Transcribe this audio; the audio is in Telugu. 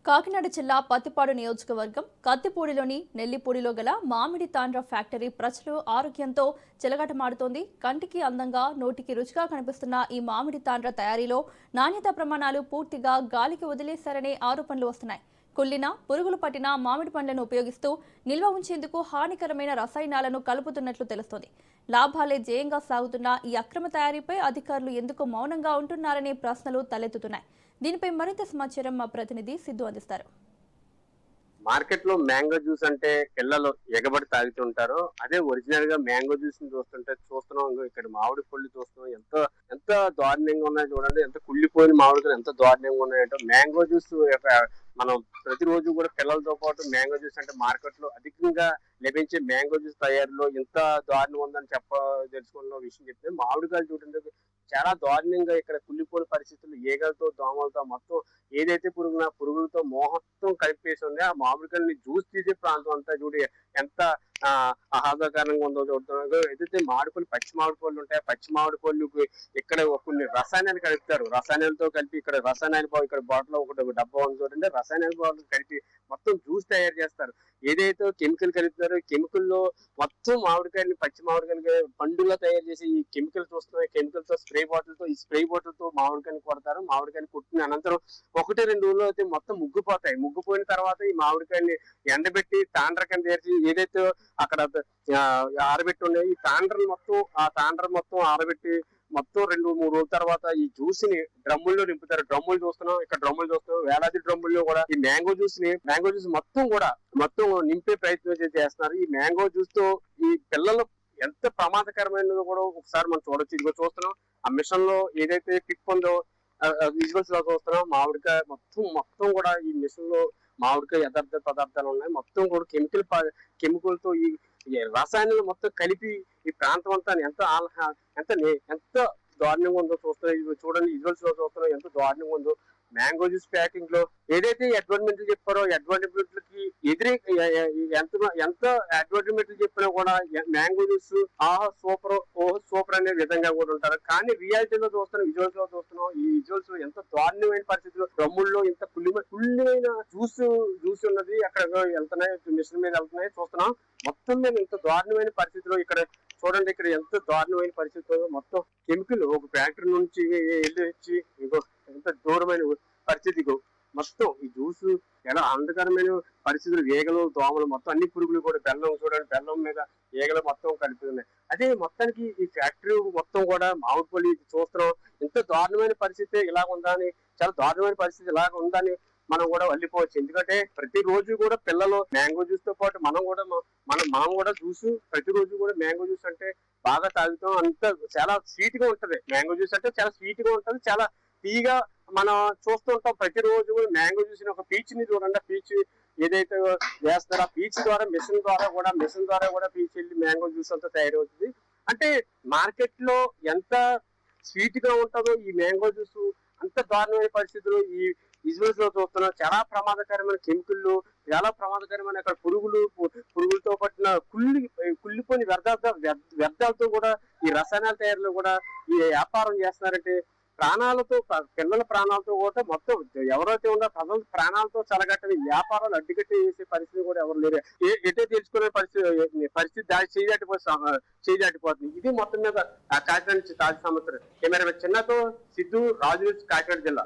కాకినాడ జిల్లా పత్తిపాడు నియోజకవర్గం కత్తిపూడిలోని నెల్లిపూడిలో గల మామిడి తాండ్ర ఫ్యాక్టరీ ప్రజలు ఆరోగ్యంతో చెలగాటమాడుతోంది. కంటికి అందంగా నోటికి రుచిగా కనిపిస్తున్న ఈ మామిడి తాండ్ర తయారీలో నాణ్యతా ప్రమాణాలు పూర్తిగా గాలికి వదిలేశారనే ఆరోపణలు వస్తున్నాయి. కుళ్ళిన పురుగులు పట్టిన మామిడి పండ్లను ఉపయోగిస్తూ నిల్వ ఉంచేందుకు హానికరమైన రసాయనాలను కలుపుతున్నట్లు తెలుస్తోంది. లాభాలే జయంగా సాగుతున్న ఈ అక్రమ తయారీపై అధికారులు ఎందుకు మౌనంగా ఉంటున్నారనే ప్రశ్నలు తలెత్తుతున్నాయి. దీనిపై మరింత సమాచారం మా ప్రతినిధి సిద్ధు అందిస్తారు. మార్కెట్ లో మ్యాంగో జ్యూస్ అంటే పిల్లలు ఎగబడి తాగుతుంటారు. అదే ఒరిజినల్ గా మ్యాంగో జ్యూస్ ని చూస్తున్నాం. ఇక్కడ మామిడి పళ్ళు చూస్తున్నాం. ఎంత దారుణంగా ఉన్నాయో చూడండి. ఎంత కుళ్ళిపోయిన మామిడికాయలు ఎంత దారుణంగా ఉన్నాయంటే మ్యాంగో జ్యూస్ మనం ప్రతిరోజు కూడా పిల్లలతో పాటు మ్యాంగో జ్యూస్ అంటే మార్కెట్ లో అధికంగా లభించే మ్యాంగో జ్యూస్ తయారీలో ఇంత దారుణం ఉందని తెలుసుకున్న విషయం చెప్తే మామిడికాయలు చూడండి చాలా దారుణంగా ఇక్కడ కుళ్ళిపోయిన పరిస్థితులు ఈగలతో దోమలతో మొత్తం ఏదైతే పురుగులతో మొత్తం కలిపేసి ఉంది. ఆ మామిడికాయలని జ్యూస్ తీసే ప్రాంతం అంతా చూడి ఎంత ఆహ్లాదకరంగా ఉందో చూడుతున్నారు. ఏదైతే మామిడిపళ్ళు పచ్చి మామిడిపళ్ళు ఉంటాయి, పచ్చి మామిడిపళ్ళు ఇక్కడ కొన్ని రసాయనాలు కలుపుతారు. రసాయనాలతో కలిపి ఇక్కడ రసాయనాలు ఇక్కడ బాటిల్ ఒకటి డబ్బా ఉంది చూడండి. రసాయనాల బాటిల్ కలిపి మొత్తం జ్యూస్ తయారు చేస్తారు. ఏదైతే కెమికల్ కలుపుతారో కెమికల్ లో మొత్తం మామిడికాయని పచ్చి మామిడికాయలు పండులో తయారు చేసి ఈ కెమికల్ చూస్తున్నాయి. కెమికల్ తో స్ప్రే బాటిల్ తో ఈ స్ప్రే బాటిల్ తో మామిడికాయని కొడతారు. మామిడికాయని కొట్టిన అనంతరం 1-2 రోజులు అయితే మొత్తం ముగ్గిపోతాయి. ముగ్గిపోయిన తర్వాత ఈ మామిడికాయని ఎండబెట్టి తాండ్ర కింద చేసి ఏదైతే అక్కడ ఆరబెట్టి ఉన్నాయి ఈ తాండ్ర మొత్తం ఆరబెట్టి మొత్తం 2-3 రోజుల తర్వాత ఈ జ్యూస్ ని డ్రమ్ముల్లో నింపుతారు. డ్రమ్ములు చూస్తున్నాం. వేలాది డ్రమ్ముల్లో కూడా ఈ మ్యాంగో జ్యూస్ మొత్తం నింపే ప్రయత్నం చేస్తున్నారు. ఈ మ్యాంగో జ్యూస్ తో ఈ పిల్లలు ఎంత ప్రమాదకరమైనదో కూడా ఒకసారి మనం చూడొచ్చు. ఇదిగో చూస్తున్నాం. ఆ మిషన్ లో ఏదైతే టిప్ ఉందో విజువల్స్ లో చూస్తున్నాం. మామిడికాయ మొత్తం కూడా ఈ మిషన్ లో మామిడికాయ యథార్థ పదార్థాలు ఉన్నాయి. మొత్తం కూడా కెమికల్ తో ఈ రసాయనాలు మొత్తం కలిపి ఈ ప్రాంతం అంతా ఎంత దారుణంగా ఉందో చూడండి. విజువల్స్ లో చూస్తున్నాం ఎంత దారుణంగా ఉందో. మ్యాంగో జ్యూస్ ప్యాకింగ్ లో ఏదైతే అడ్వర్టైజ్మెంట్లు చెప్పారో అడ్వర్టైజ్మెంట్లకి ఎంత అడ్వర్టైజ్మెంట్లు చెప్పినా కూడా మ్యాంగో జ్యూస్ సూపర్ అనే విధంగా కూడా ఉంటారు. కానీ రియాలిటీలో విజువల్స్ లో చూస్తున్నాం. ఈ విజువల్స్ లో ఎంత దారుణమైన పరిస్థితుల్లో డ్రమ్ముల్లో ఇంత కుళ్ళిమైన జ్యూస్ ఉన్నది అక్కడ వెళ్తున్నాయి. మిషన్ మీద వెళ్తున్నాయి చూస్తున్నాం. మొత్తం మీద ఇంత దారుణమైన పరిస్థితిలో ఇక్కడ చూడండి. ఇక్కడ ఎంత దారుణమైన పరిస్థితుల్లో మొత్తం కెమికల్ ఒక ఫ్యాక్టరీ నుంచి వెళ్ళి వచ్చి ఎంత దూరమైన పరిస్థితి మొత్తం ఈ జ్యూస్ ఎలా ఆనందకరమైన పరిస్థితులు ఈగలు దోమలు మొత్తం అన్ని పురుగులు కూడా బెల్లం మీద ఈగలు మొత్తం కలిపి ఉన్నాయి. అదే మొత్తానికి ఈ ఫ్యాక్టరీ మొత్తం కూడా మామిడిపల్లి చూస్తున్నాం. ఇంత దారుణమైన పరిస్థితి ఇలాగ ఉందని చాలా దారుణమైన పరిస్థితి ఇలాగ ఉందని మనం కూడా వెళ్ళిపోవచ్చు. ఎందుకంటే ప్రతిరోజు కూడా పిల్లలు మ్యాంగో జ్యూస్ తో పాటు మనం కూడా జ్యూస్ ప్రతిరోజు కూడా మ్యాంగో జ్యూస్ అంటే బాగా తాగుతాం. అంత చాలా స్వీట్ గా ఉంటది. మ్యాంగో జ్యూస్ అంటే చాలా స్వీట్ గా ఉంటది. చాలా తీగా మనం చూస్తుంటాం. ప్రతిరోజు కూడా మ్యాంగో జ్యూస్ ఒక పీచ్ ని చూడండి. పీచ్ ఏదైతే వేస్తారో ఆ పీచ్ ద్వారా మిషన్ ద్వారా కూడా పీచ్ వెళ్ళి మ్యాంగో జ్యూస్ అంతా తయారవుతుంది. అంటే మార్కెట్ లో ఎంత స్వీట్ గా ఉంటుందో ఈ మ్యాంగో జ్యూస్ అంత దారుణమైన పరిస్థితులు ఈ విజువల్స్ లో చూస్తున్నాం. చాలా ప్రమాదకరమైన కెమికల్, చాలా ప్రమాదకరమైన అక్కడ పురుగులతో పట్టిన కుళ్ళిపోయిన వ్యర్థాలతో కూడా ఈ రసాయనాల తయారీలో కూడా ఈ వ్యాపారం చేస్తున్నారంటే పిల్లల ప్రాణాలతో కూడా మొత్తం ఎవరైతే ఉన్నా ప్రజల ప్రాణాలతో చలగట్టని వ్యాపారాలు అడ్డుకట్టి వేసే పరిస్థితి కూడా ఎవరు లేరు. ఎటే తెలుసుకునే పరిస్థితి చేయి దాటిపోతుంది. ఇది మొత్తం మీద కాకినాడ నుంచి తాజా సమాచారం. కెమెరా చిన్నతో సిద్ధు, రాజు, కాకినాడ జిల్లా.